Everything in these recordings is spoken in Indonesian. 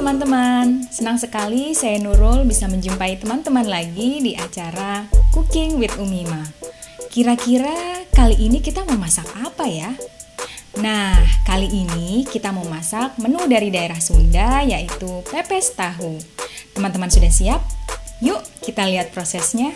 teman-teman, senang sekali saya Nurul bisa menjumpai teman-teman lagi di acara Cooking with Umima. Kira-kira kali ini kita mau masak apa ya? Nah, kali ini kita mau masak menu dari daerah Sunda yaitu Pepes Tahu. Teman-teman sudah siap? Yuk kita lihat prosesnya.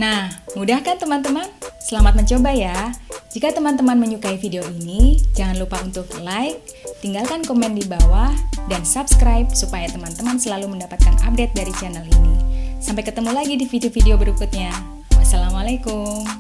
Nah, mudah kan teman-teman? Selamat mencoba ya! Jika teman-teman menyukai video ini, jangan lupa untuk like, tinggalkan komen di bawah, dan subscribe supaya teman-teman selalu mendapatkan update dari channel ini. Sampai ketemu lagi di video-video berikutnya. Wassalamualaikum.